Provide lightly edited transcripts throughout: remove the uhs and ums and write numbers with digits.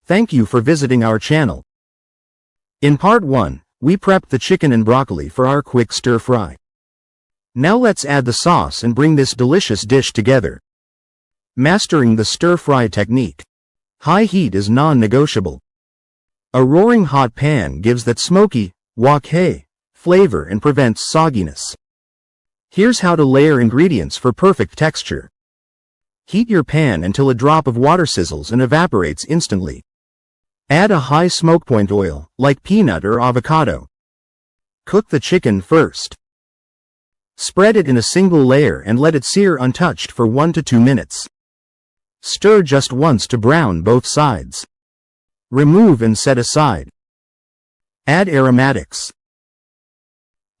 Thank you for visiting our channel. In part 1, we prepped the chicken and broccoli for our quick stir fry. Now let's add the sauce and bring this delicious dish together. Mastering the stir fry technique. High heat is non-negotiable. A roaring hot pan gives that smoky, wok hei flavor and prevents sogginess. Here's how to layer ingredients for perfect texture. Heat your pan until a drop of water sizzles and evaporates instantly. Add a high smoke point oil, like peanut or avocado. Cook the chicken first. Spread it in a single layer and let it sear untouched for 1 to 2 minutes. Stir just once to brown both sides. Remove and set aside. Add aromatics.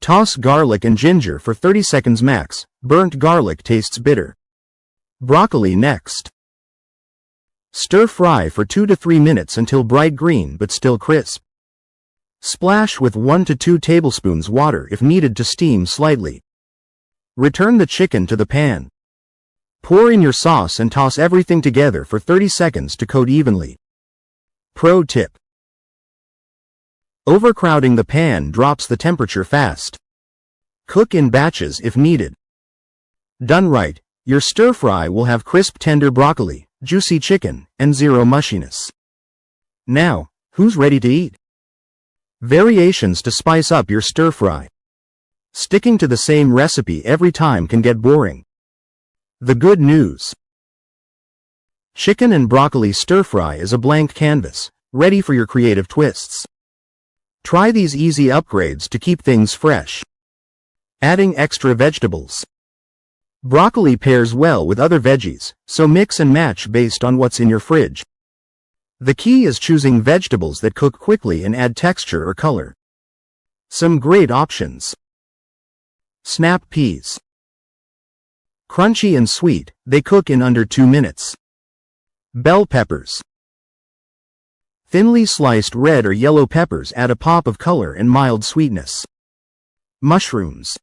Toss garlic and ginger for 30 seconds max. Burnt garlic tastes bitter. Broccoli next. Stir fry for 2 to 3 minutes until bright green but still crisp. Splash with 1 to 2 tablespoons water if needed to steam slightly. Return the chicken to the pan. Pour in your sauce and toss everything together for 30 seconds to coat evenly. Pro tip: overcrowding the pan drops the temperature fast. Cook in batches if needed. Done right, your stir fry will have crisp tender broccoli, juicy chicken, and zero mushiness. Now, who's ready to eat? Variations to spice up your stir fry. Sticking to the same recipe every time can get boring. The good news: chicken and broccoli stir fry is a blank canvas, ready for your creative twists. Try these easy upgrades to keep things fresh. Adding extra vegetables. Broccoli pairs well with other veggies, so mix and match based on what's in your fridge. The key is choosing vegetables that cook quickly and add texture or color. Some great options. Snap peas. Crunchy and sweet, they cook in under 2 minutes. Bell peppers. Thinly sliced red or yellow peppers add a pop of color and mild sweetness. Mushrooms.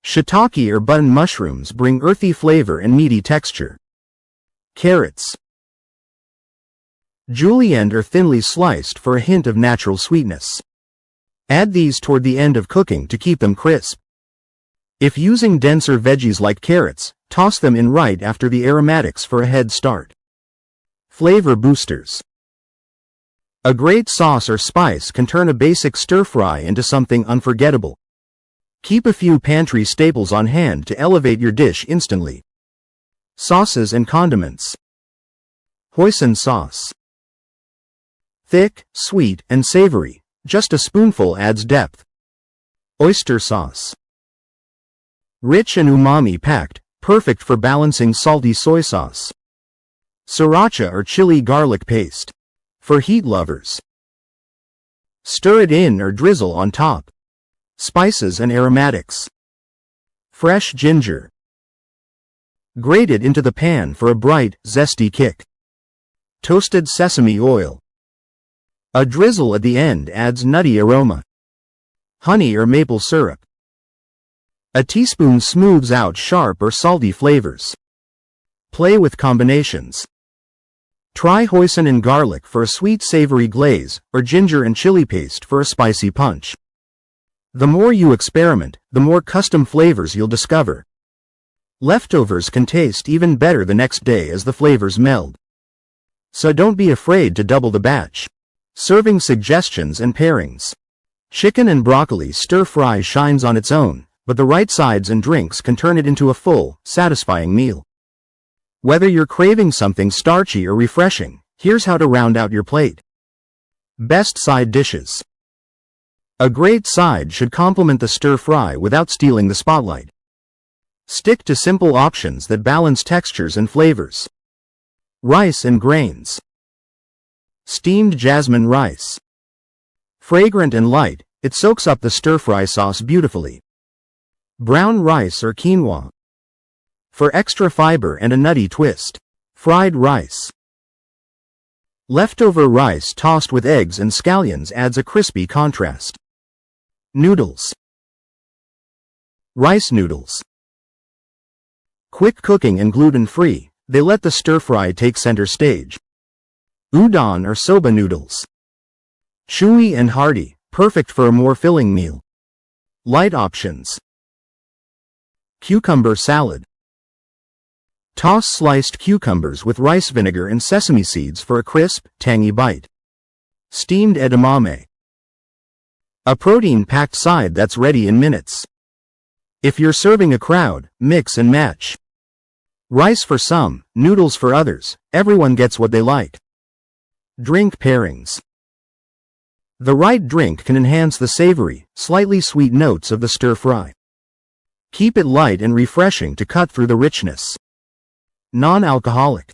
Shiitake or button mushrooms bring earthy flavor and meaty texture. Carrots. Julienne or thinly sliced for a hint of natural sweetness. Add these toward the end of cooking to keep them crisp. If using denser veggies like carrots, toss them in right after the aromatics for a head start. Flavor boosters. A great sauce or spice can turn a basic stir-fry into something unforgettable. Keep a few pantry staples on hand to elevate your dish instantly. Sauces and condiments. Hoisin sauce. Thick, sweet, and savory. Just a spoonful adds depth. Oyster sauce. Rich and umami-packed, perfect for balancing salty soy sauce. Sriracha or chili garlic paste. For heat lovers. Stir it in or drizzle on top. Spices and aromatics. Fresh ginger. Grate it into the pan for a bright, zesty kick. Toasted sesame oil. A drizzle at the end adds nutty aroma. Honey or maple syrup. A teaspoon smooths out sharp or salty flavors. Play with combinations. Try hoisin and garlic for a sweet savory glaze, or ginger and chili paste for a spicy punch. The more you experiment, the more custom flavors you'll discover. Leftovers can taste even better the next day as the flavors meld. So don't be afraid to double the batch. Serving suggestions and pairings. Chicken and broccoli stir-fry shines on its own, but the right sides and drinks can turn it into a full, satisfying meal. Whether you're craving something starchy or refreshing, here's how to round out your plate. Best side dishes. A great side should complement the stir-fry without stealing the spotlight. Stick to simple options that balance textures and flavors. Rice and grains. Steamed jasmine rice. Fragrant and light, it soaks up the stir-fry sauce beautifully. Brown rice or quinoa. For extra fiber and a nutty twist. Fried rice. Leftover rice tossed with eggs and scallions adds a crispy contrast. Noodles. Rice noodles. Quick cooking and gluten-free, they let the stir-fry take center stage. Udon or soba noodles. Chewy and hearty, perfect for a more filling meal. Light options. Cucumber salad. Toss sliced cucumbers with rice vinegar and sesame seeds for a crisp, tangy bite. Steamed edamame. A protein-packed side that's ready in minutes. If you're serving a crowd, mix and match. Rice for some, noodles for others, everyone gets what they like. Drink pairings. The right drink can enhance the savory, slightly sweet notes of the stir-fry. Keep it light and refreshing to cut through the richness. Non-alcoholic.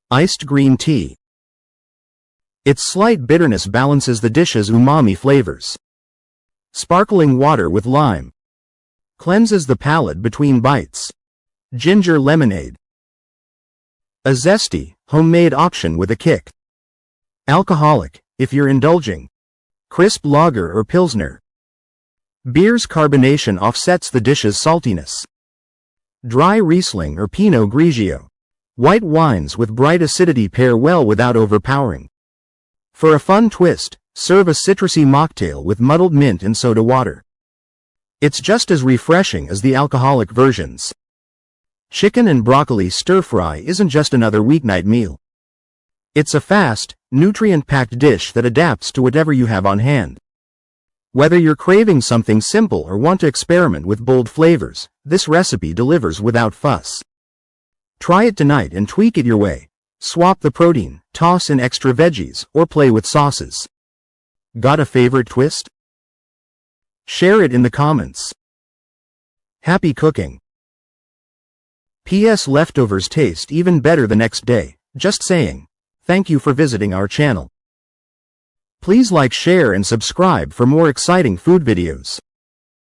Iced green tea. Its slight bitterness balances the dish's umami flavors. Sparkling water with lime. Cleanses the palate between bites. Ginger lemonade. A zesty, homemade option with a kick. Alcoholic, if you're indulging. Crisp lager or pilsner. Beer's carbonation offsets the dish's saltiness. Dry Riesling or Pinot Grigio. White wines with bright acidity pair well without overpowering. For a fun twist, serve a citrusy mocktail with muddled mint and soda water. It's just as refreshing as the alcoholic versions. Chicken and broccoli stir-fry isn't just another weeknight meal. It's a fast, nutrient-packed dish that adapts to whatever you have on hand. Whether you're craving something simple or want to experiment with bold flavors, this recipe delivers without fuss. Try it tonight and tweak it your way. Swap the protein, toss in extra veggies, or play with sauces. Got a favorite twist? Share it in the comments. Happy cooking! P.S. Leftovers taste even better the next day, just saying. Thank you for visiting our channel. Please like, share and subscribe for more exciting food videos.